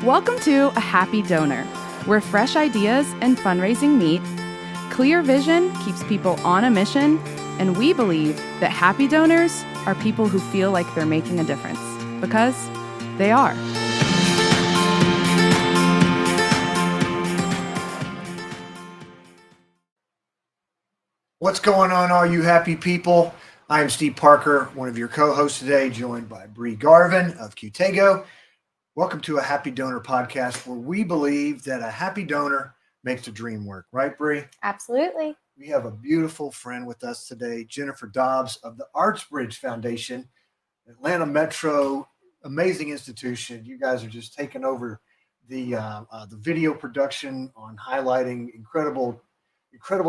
Welcome to A Happy Donor, where fresh ideas and fundraising meet. Clear vision keeps people on a mission, and we believe that happy donors are people who feel like they're making a difference, because they are. What's going on, all you happy people? I am Steve Parker, one of your co-hosts today, joined by Bree Garvin of Qtego. Welcome to A Happy Donor podcast, where we believe that a happy donor makes the dream work. Right, Bree? Absolutely. We have a beautiful friend with us today, Jennifer Dobbs of the ArtsBridge Foundation, Atlanta Metro, amazing institution. You guys are just taking over the video production on highlighting incredible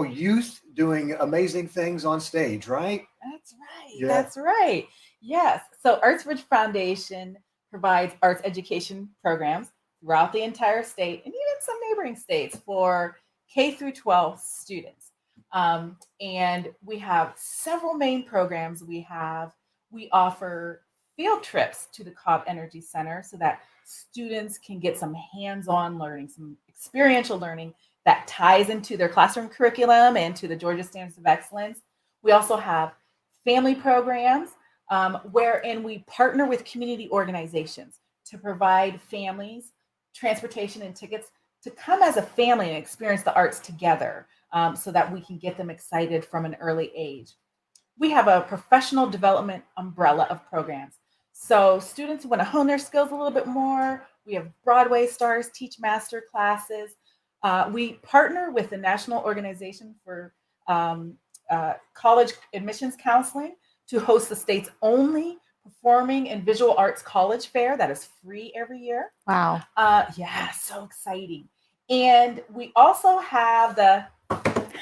youth doing amazing things on stage, right? That's right. Yeah. That's right. Yes. So ArtsBridge Foundation provides arts education programs throughout the entire state and even some neighboring states for K through 12 students. And we have several main programs. We offer field trips to the Cobb Energy Center so that students can get some hands-on learning, some experiential learning that ties into their classroom curriculum and to the Georgia Standards of Excellence. We also have family programs wherein we partner with community organizations to provide families transportation and tickets to come as a family and experience the arts together so that we can get them excited from an early age. We have a professional development umbrella of programs. So students who want to hone their skills a little bit more, we have Broadway stars teach master classes. We partner with the National Organization for College Admissions Counseling to host the state's only performing and visual arts college fair that is free every year. Wow. Yeah, so exciting. And we also have the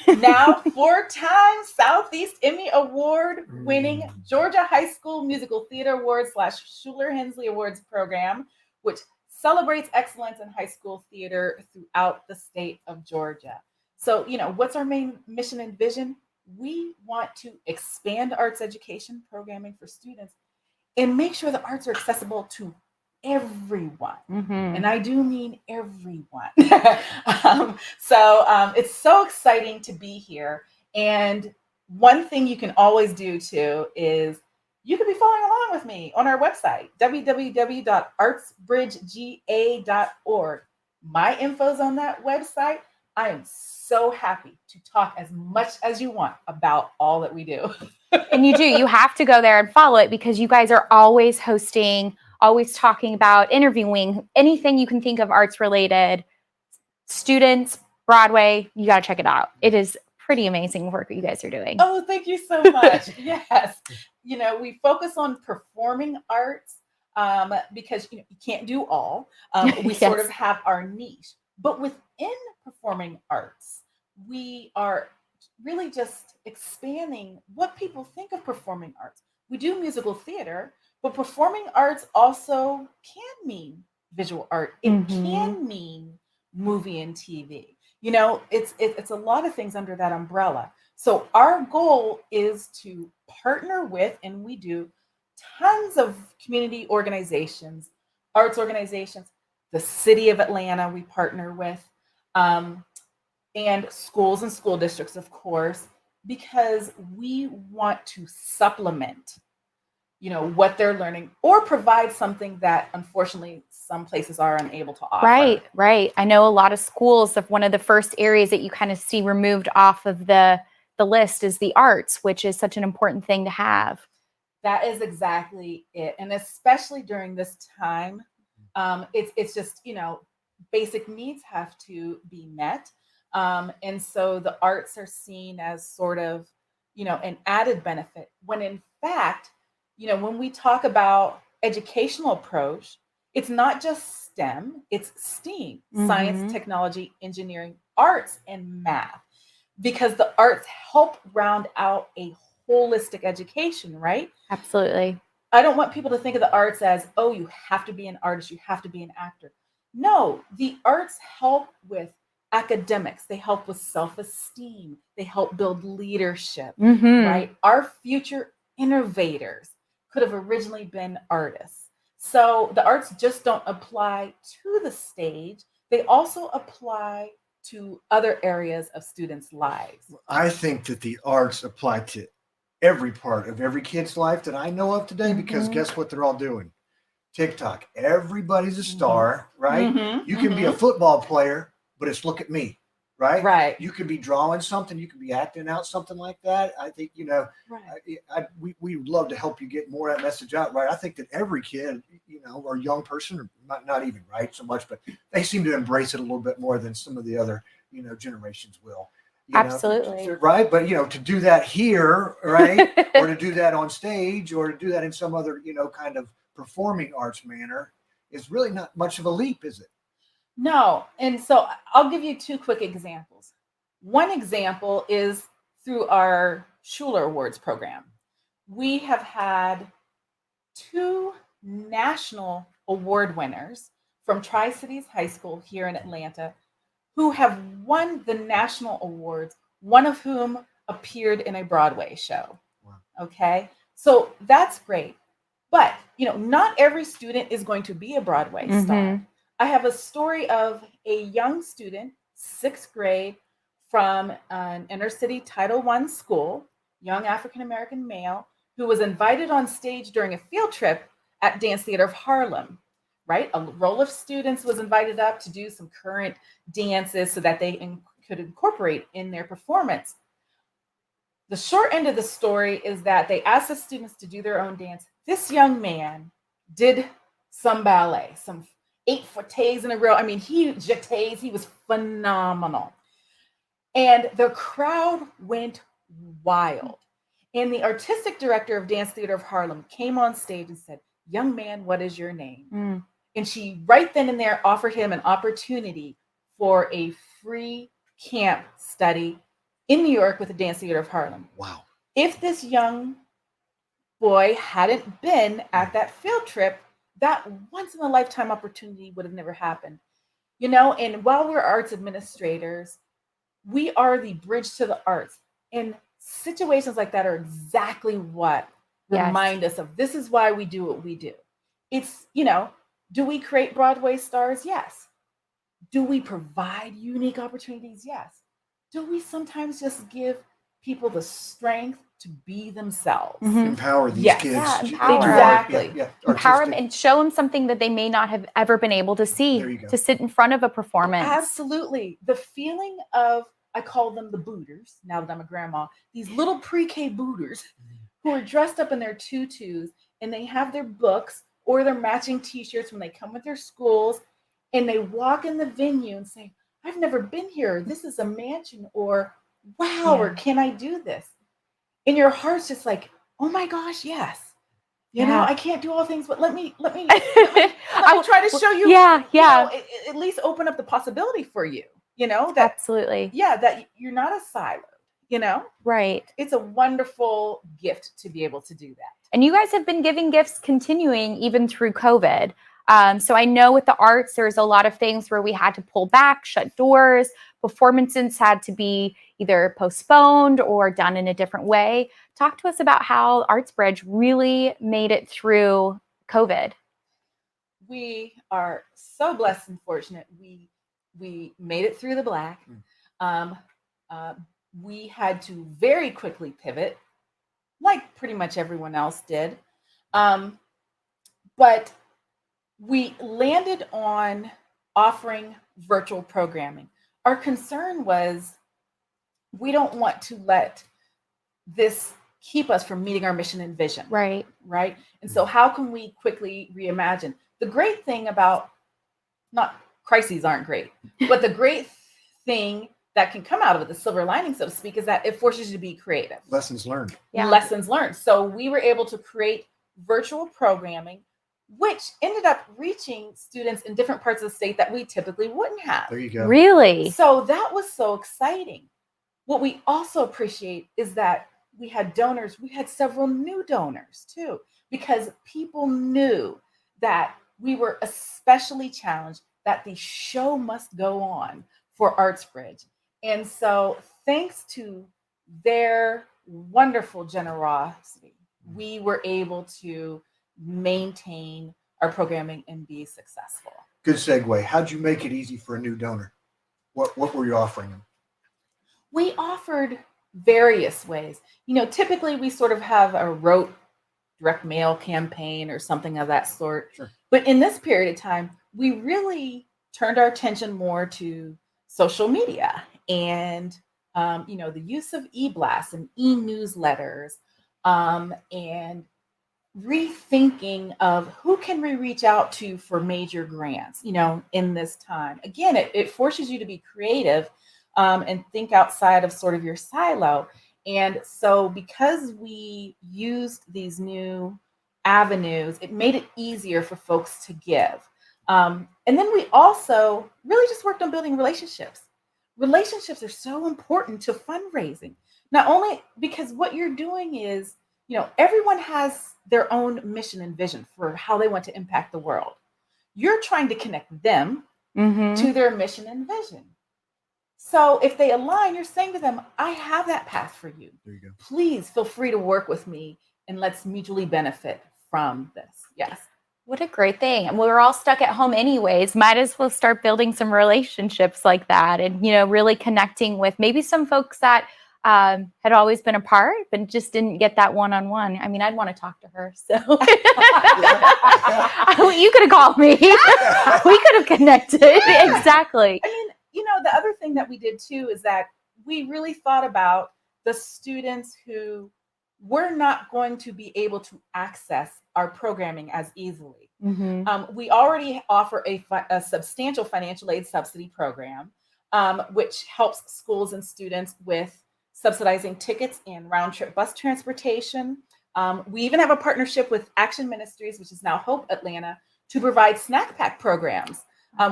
now 4-time Southeast Emmy Award winning Georgia High School Musical Theater Awards / Schuler Awards program, which celebrates excellence in high school theater throughout the state of Georgia. So, what's our main mission and vision? We want to expand arts education programming for students and make sure the arts are accessible to everyone. Mm-hmm. And I do mean everyone. So it's so exciting to be here. And one thing you can always do too is you can be following along with me on our website, www.artsbridgega.org. My info's on that website. I am so happy to talk as much as you want about all that we do. And you do. You have to go there and follow it because you guys are always hosting, always talking about, interviewing, anything you can think of arts related. Students, Broadway, you got to check it out. It is pretty amazing work that you guys are doing. Oh, thank you so much. Yes. We focus on performing arts because you can't do all. We Yes. sort of have our niche. But within performing arts, we are really just expanding what people think of performing arts. We do musical theater, but performing arts also can mean visual art. It can mean movie and TV. It's a lot of things under that umbrella. So our goal is to partner with, and we do, tons of community organizations, arts organizations, the city of Atlanta we partner with, and schools and school districts, of course, because we want to supplement, what they're learning or provide something that unfortunately some places are unable to offer. Right. I know a lot of schools, one of the first areas that you kind of see removed off of the list is the arts, which is such an important thing to have. That is exactly it. And especially during this time, it's just, basic needs have to be met. And so the arts are seen as sort of, an added benefit, when in fact, when we talk about educational approach, it's not just STEM, it's STEAM, science, technology, engineering, arts, and math, because the arts help round out a holistic education, right? Absolutely. I don't want people to think of the arts as, oh, you have to be an artist, you have to be an actor. No, the arts help with academics. They help with self-esteem. They help build leadership, right? Our future innovators could have originally been artists. So the arts just don't apply to the stage, they also apply to other areas of students' lives. I think that the arts apply to every part of every kid's life that I know of today because Mhm. guess what they're all doing? TikTok. Everybody's a star, right? Mhm, You can be a mhm. football player, but it's look at me, right? Right, You could be drawing something, you could be acting out something like that. I think, right. we would love to help you get more of that message out, right? I think that every kid, or young person, or not even, right, so much, but they seem to embrace it a little bit more than some of the other, generations will. Absolutely. Right? But to do that here, right, or to do that on stage, or to do that in some other, kind of performing arts manner, is really not much of a leap, is it? No. And so I'll give you two quick examples. One example is through our Schuler Awards program. We have had two national award winners from Tri Cities High School here in Atlanta who have won the national awards, one of whom appeared in a Broadway show. Wow. Okay. So that's great. But, not every student is going to be a Broadway star. Mhm. I have a story of a young student, sixth grade, from an inner city Title I school, young African American male, who was invited on stage during a field trip at Dance Theater of Harlem, right? A roll of students was invited up to do some current dances so that they could incorporate in their performance. The short end of the story is that they asked the students to do their own dance. This young man did some ballet, some 8 footés in a row. I mean, he was phenomenal. And the crowd went wild. And the artistic director of Dance Theater of Harlem came on stage and said, "Young man, what is your name?" Mm. And she, right then and there, offered him an opportunity for a free camp study in New York with the Dance Theater of Harlem. Wow. If this young boy hadn't been at that field trip, that once in a lifetime opportunity would have never happened. And while we're arts administrators, we are the bridge to the arts. And situations like that are exactly what Yes. remind us of this is why we do what we do. It's, do we create Broadway stars? Yes. Do we provide unique opportunities? Yes. Do we sometimes just give people the strength to be themselves? Mhm. Empower these Yes. kids. Yeah, to do empower 'em. art. Exactly. Empower them Artistic. and show them something that they may not have ever been able to see, There you go. to sit in front of a performance. Absolutely. The feeling of, I call them the booters, now that I'm a grandma, these little pre-K booters who are dressed up in their tutus and they have their books or their matching t-shirts when they come with their schools and they walk in the venue and say, "I've never been here. This is a mansion," or "Wow," or Yeah. "Can I do this?" And your heart's just like, "Oh my gosh, yes." Yeah. I can't do all things, but let me I try to show you. Yeah, yeah. At least open up the possibility for you. That Absolutely. that you're not a silo. Right. It's a wonderful gift to be able to do that. And you guys have been giving gifts continuing even through COVID. So I know with the arts, there's a lot of things where we had to pull back, shut doors, performances had to be either postponed or done in a different way. Talk to us about how ArtsBridge really made it through COVID. We are so blessed and fortunate. We made it through the black. Um, uh, we had to very quickly pivot, like pretty much everyone else did. But we landed on offering virtual programming. Our concern was we don't want to let this keep us from meeting our mission and vision. Right. Right. And so, how can we quickly reimagine? The great thing about, not crises aren't great, but the great thing that can come out of it, the silver lining, so to speak, is that it forces you to be creative. Lessons learned. Yeah. Lessons learned. So we were able to create virtual programming, which ended up reaching students in different parts of the state that we typically wouldn't have. There you go. Really? So that was so exciting. What we also appreciate is that we had donors. We had several new donors too, because people knew that we were especially challenged, that the show must go on for ArtsBridge. And so thanks to their wonderful generosity, we were able to maintain our programming and be successful. Good segue. How'd you make it easy for a new donor? What were you offering them? We offered various ways. Typically we sort of have a rote direct mail campaign or something of that sort. Sure. But in this period of time, we really turned our attention more to social media and the use of e-blasts and e-newsletters, and rethinking of who can we reach out to for major grants, in this time. Again, it forces you to be creative and think outside of sort of your silo. And so because we used these new avenues, it made it easier for folks to give. And then we also really just worked on building relationships. Relationships are so important to fundraising, not only because what you're doing is, everyone has their own mission and vision for how they want to impact the world. You're trying to connect them to their mission and vision. So if they align, you're saying to them, I have that path for you. There you go. Please feel free to work with me and let's mutually benefit from this. Yes. What a great thing. And we're all stuck at home anyways. Might as well start building some relationships like that and, really connecting with maybe some folks that had always been apart, but just didn't get that one-on-one. I mean, I'd want to talk to her. So you could have called me. We could have connected. Exactly. I mean, the other thing that we did too is that we really thought about the students who were not going to be able to access our programming as easily. We already offer a substantial financial aid subsidy program, which helps schools and students with subsidizing tickets and round-trip bus transportation. We even have a partnership with Action Ministries, which is now Hope Atlanta, to provide snack pack programs.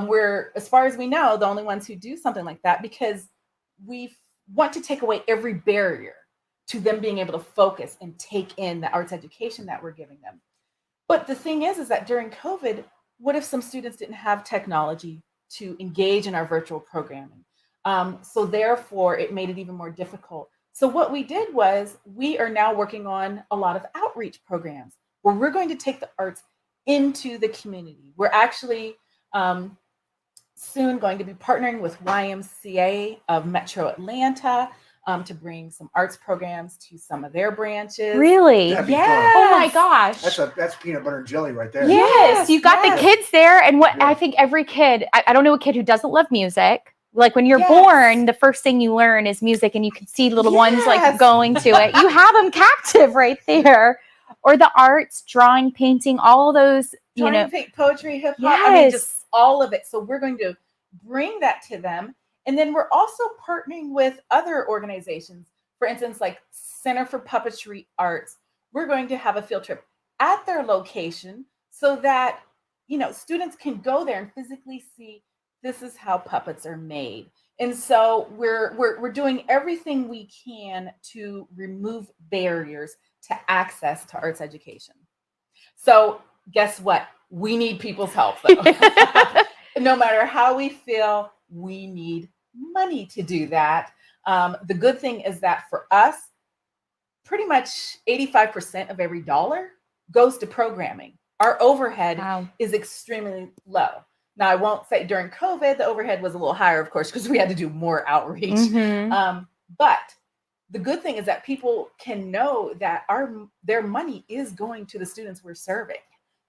We're, as far as we know, the only ones who do something like that because we want to take away every barrier to them being able to focus and take in the arts education that we're giving them. But the thing is that during COVID, what if some students didn't have technology to engage in our virtual programming? So therefore, it made it even more difficult. So what we did was we are now working on a lot of outreach programs where we're going to take the arts into the community. We're actually soon going to be partnering with YMCA of Metro Atlanta to bring some arts programs to some of their branches. Really? That'd be Yes. fun. Oh my gosh. That's peanut butter and jelly right there. Yes, you got yes. the kids there. And what Yeah. I think every kid, I don't know a kid who doesn't love music. Like when you're Yes. born, the first thing you learn is music and you can see little ones like Yes. going to it. You have them captive right there. Or the arts, drawing, painting, all those, Drawing, poetry, hip hop, I mean, Yes. just all of it. So we're going to bring that to them. And then we're also partnering with other organizations. For instance, like Center for Puppetry Arts. We're going to have a field trip at their location so that, students can go there and physically see this is how puppets are made. And so we're doing everything we can to remove barriers to access to arts education. So guess what? We need people's help though. No matter how we feel, we need money to do that. The good thing is that for us, pretty much 85% of every dollar goes to programming. Our overhead is extremely low. Now, I won't say during COVID, the overhead was a little higher, of course, because we had to do more outreach. But the good thing is that people can know that their money is going to the students we're serving,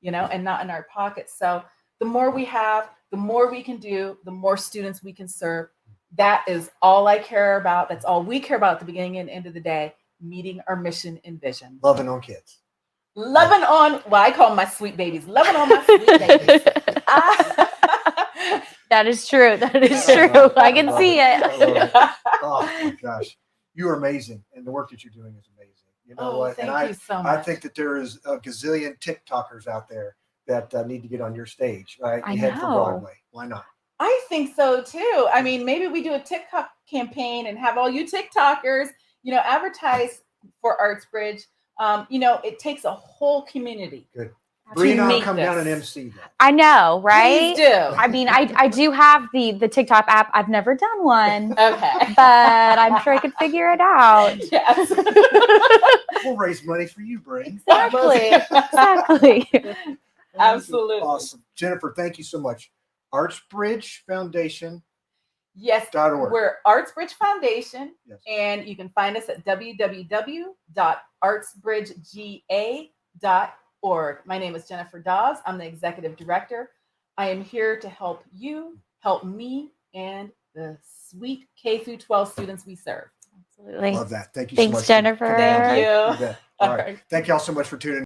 and not in our pockets. So the more we have, the more we can do, the more students we can serve. That is all I care about. That's all we care about at the beginning and end of the day, meeting our mission and vision. Loving on kids. Loving on, I call them my sweet babies. Loving on my sweet babies. That is true. That is true. I can see it. Oh my gosh. You are amazing. And the work that you're doing is amazing. You know what? Thank you so much. I think that there is a gazillion TikTokers out there that need to get on your stage, right? I Head for know. Broadway. Why not? I think so too. I mean, maybe we do a TikTok campaign and have all you TikTokers, advertise for ArtsBridge. It takes a whole community. Good. to Bree and I'll make come this. down and MC that. I know, right? Please do. I mean, I do have the TikTok app. I've never done one, Okay. but I'm sure I could figure it out. Yes. We'll raise money for you, Bree. Exactly. Absolutely. Awesome. Jennifer, thank you so much. Artsbridge Foundation. Yes, .org. we're Artsbridge Foundation, Yes. and you can find us at www.artsbridgega.org. My name is Jennifer Dobbs. I'm the executive director. I am here to help you, help me, and the sweet K through 12 students we serve. Absolutely. Love that. Thank you Thanks, so much. Jennifer. Thank you. You bet. All right. right. Thank you all so much for tuning in.